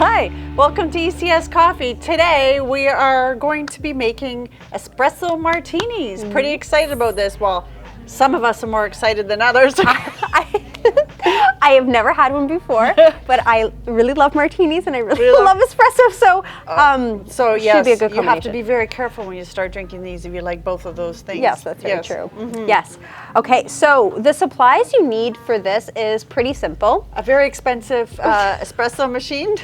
Hi, welcome to ECS Coffee. Today we are going to be making espresso martinis. Pretty excited about this. Well, some of us are more excited than others. I have never had one before, but I really love martinis and I really love espresso. So yes, should be a good combination. You have to be very careful when you start drinking these if you like both of those things. Yes, that's very true. Yes. Okay, so the supplies you need for this is pretty simple. A very expensive espresso machine.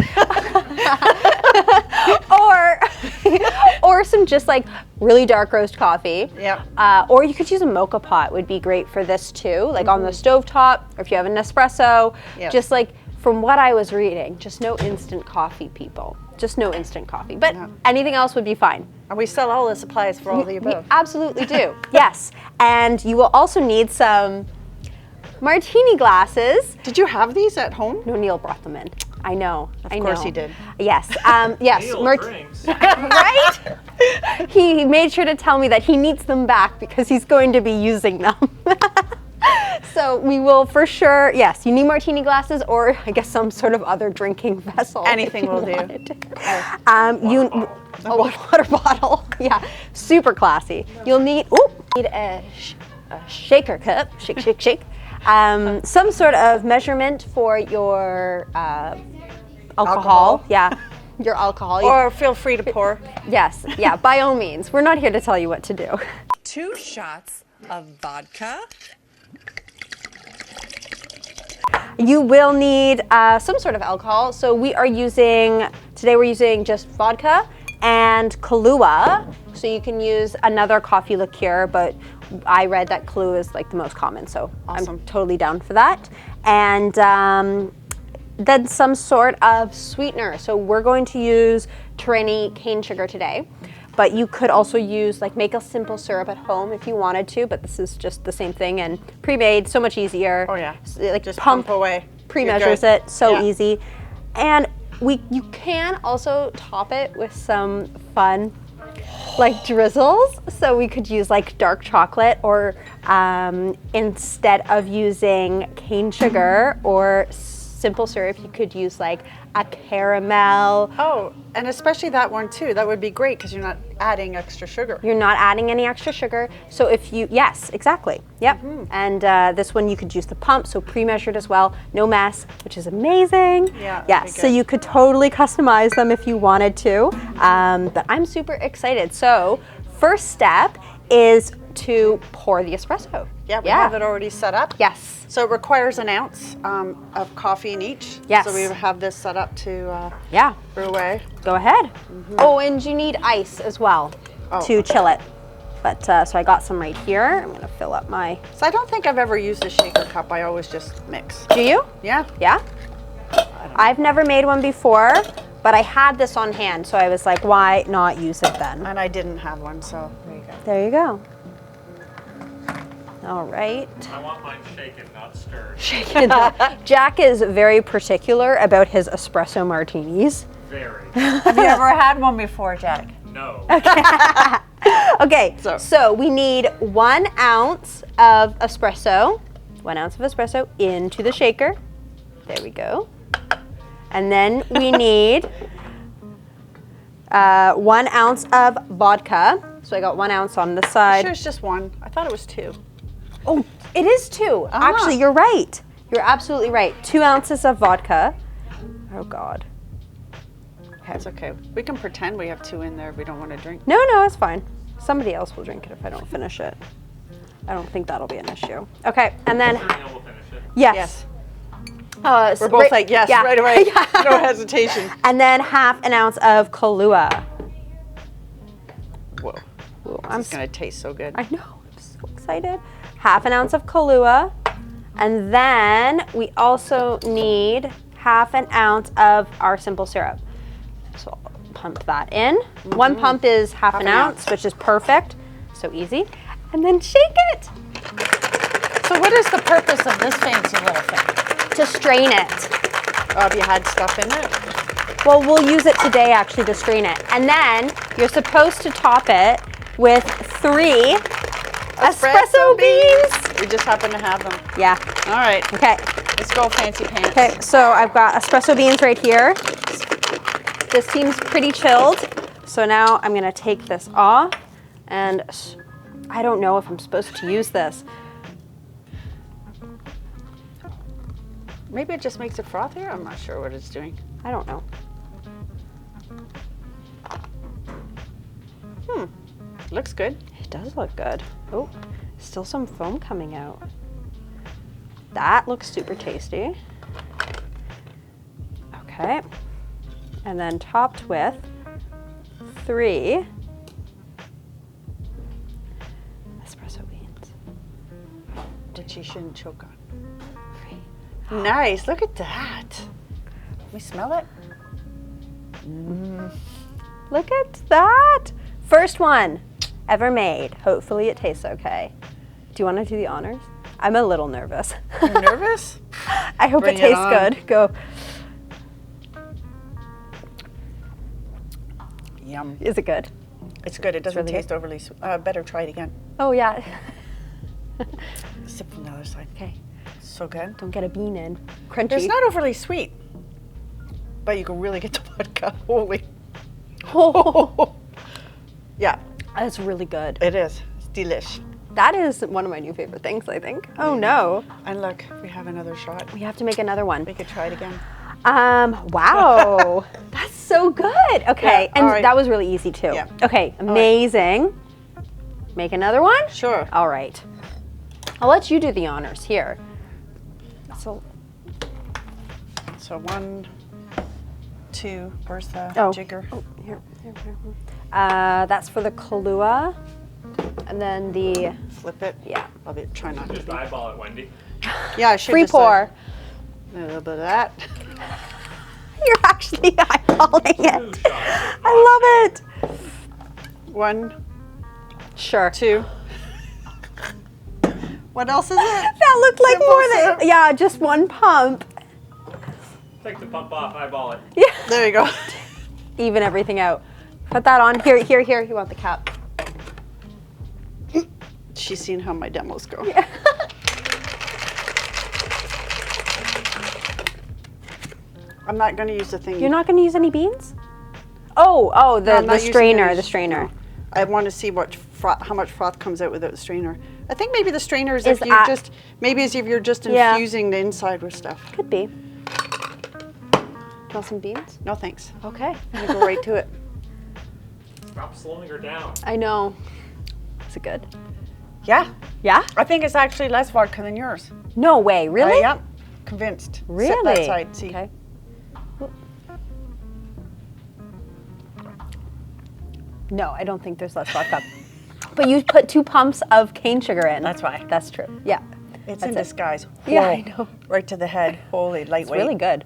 or some just like really dark roast coffee. Yeah. Or you could use a mocha pot, would be great for this too, like on the stovetop, or if you have an espresso. Yes. Just like from what I was reading, just no instant coffee, people. Just no instant coffee, but anything else would be fine. And we sell all the supplies for all the above. We absolutely do. Yes. And you will also need some martini glasses. Did you have these at home? No, Neil brought them in. I know. Of course he did. Yes. Yes. Neil drinks. Right? He made sure to tell me that he needs them back because he's going to be using them. So we will for sure, yes, you need martini glasses or I guess some sort of other drinking vessel. Anything will do. A water bottle. Yeah, super classy. You'll need a shaker cup, shake. Some sort of measurement for your alcohol. Yeah, your alcohol. Or feel free to pour. Yes, yeah, by all means. We're not here to tell you what to do. 2 shots of vodka. You will need some sort of alcohol. So today we're using just vodka and Kahlua. So you can use another coffee liqueur, but I read that Kahlua is like the most common, so awesome. I'm totally down for that. And then some sort of sweetener. So we're going to use Torreni cane sugar today, but you could also use, make a simple syrup at home if you wanted to, but this is just the same thing and pre-made, so much easier. Oh yeah, just pump away. Pre-measures it, so easy. And you can also top it with some fun drizzles. So we could use dark chocolate, or instead of using cane sugar or simple syrup, you could use a caramel. Oh, and especially that one too. That would be great because you're not adding extra sugar. You're not adding any extra sugar. So yes, exactly. Yep. And this one you could use the pump, so pre-measured as well, no mess, which is amazing. Yeah. Yes. So you could totally customize them if you wanted to. But I'm super excited. So first step is to pour the espresso. Yeah, we have it already set up. Yes. So it requires an ounce of coffee in each. Yes. So we have this set up to brew away. Go ahead. Oh, and you need ice as well to chill it. But so I got some right here. I'm gonna fill up my. So I don't think I've ever used a shaker cup. I always just mix. Do you? Yeah. Yeah? I've never made one before, but I had this on hand, so I was like, why not use it then? And I didn't have one, so there you go. There you go. All right. I want mine shaken, not stirred. Jack is very particular about his espresso martinis. Very. Have you ever had one before, Jack? No. Okay, so we need 1 ounce of espresso. 1 ounce of espresso into the shaker. There we go. And then we need 1 ounce of vodka. So I got 1 ounce on this side. Sure, it's just one. I thought it was 2. Oh, it is 2. Actually, you're right. You're absolutely right. 2 ounces of vodka. Oh God. Okay. It's okay. We can pretend we have 2 in there if we don't want to drink. No, it's fine. Somebody else will drink it if I don't finish it. I don't think that'll be an issue. Okay, and then Neil will finish it. yes. We're both yes, right away. No hesitation. And then 1/2 ounce of Kahlua. Whoa. It's going to taste so good. I know. I'm so excited. 1/2 ounce of Kahlua. And then we also need 1/2 ounce of our simple syrup. So I'll pump that in. 1 pump is half an ounce, which is perfect. So easy. And then shake it. So what is the purpose of this fancy little thing? To strain it. Have you had stuff in it? Well, we'll use it today actually to strain it. And then you're supposed to top it with 3 espresso beans. We just happen to have them. Yeah. All right. Okay. Let's go fancy pants. Okay, so I've got espresso beans right here. This seems pretty chilled. So now I'm gonna take this off, and I don't know if I'm supposed to use this. Maybe it just makes it frothier. I'm not sure what it's doing. I don't know. Looks good. It does look good. Oh, still some foam coming out. That looks super tasty. Okay. And then topped with 3 espresso beans. Which you shouldn't choke on. Nice. Look at that. Can we smell it? Look at that. First one ever made. Hopefully it tastes okay. Do you want to do the honors? I'm a little nervous. You're nervous? I hope Bring it it tastes on. good. Go. Yum. Is it good? It's good. It doesn't really taste overly sweet. Better try it again. Oh yeah. Sip from the other side. Okay. So good. Don't get a bean in. Crunchy. It's not overly sweet, but you can really get the vodka. Holy. Oh, Yeah, that's really good. it is. It's delish. That is one of my new favorite things, I think. Oh no. And look, we have another shot. We have to make another one. We could try it again. Wow. That's so good. Okay. Yeah, and all right. that was really easy too. Yeah. Okay. Amazing. Make another one? Sure. All right. I'll let you do the honors here. So, So 1, 2, where's the oh. jigger? Oh, here. That's for the Kahlua. And then the, Flip it. yeah. I'll be try not to Just be. eyeball it, Wendy. Yeah, I should Free just, pour. a little bit of that. You're actually eyeballing 2 it. shots. I love it. 1, Sure. 2. What else is it? That looked like Simple more syrup. than, yeah, just one pump. Take the pump off, eyeball it. Yeah. There you go. Even everything out. Put that on. Here. You want the cap. She's seen how my demos go. Yeah. I'm not going to use the thing. You're not going to use any beans? Oh, No, I'm the not using strainer, any- the strainer. no. I want to see what how much froth comes out without the strainer. I think maybe the strainer is Is if you at- just maybe as if you're just Yeah. infusing the inside with stuff. Could be. Want some beans? No thanks. Okay. I'm gonna go right to it. Stop slowing her down. I know. Is it good? Yeah, Yeah? I think it's actually less vodka than yours. No way. Really? Yeah, convinced. Really? Sit that side. See. Okay. No, I don't think there's less vodka. But you put 2 pumps of cane sugar in. That's why. That's true. Yeah. It's That's in it. disguise. Yeah, Whoa. I know. Right to the head. Holy It's lightweight. really good.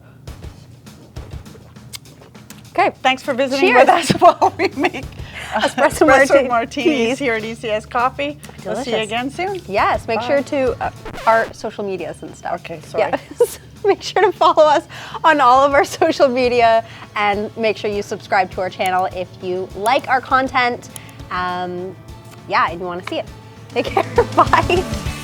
Okay. Thanks for visiting Cheers. with us while we make Espresso martinis martinis here at ECS Coffee. We'll see you Delicious. again soon. Yes, make Bye. sure to our social medias and stuff. Okay, sorry. Yes. Make sure to follow us on all of our social media and make sure you subscribe to our channel if you like our content. Yeah, and you want to see it. Take care. Bye.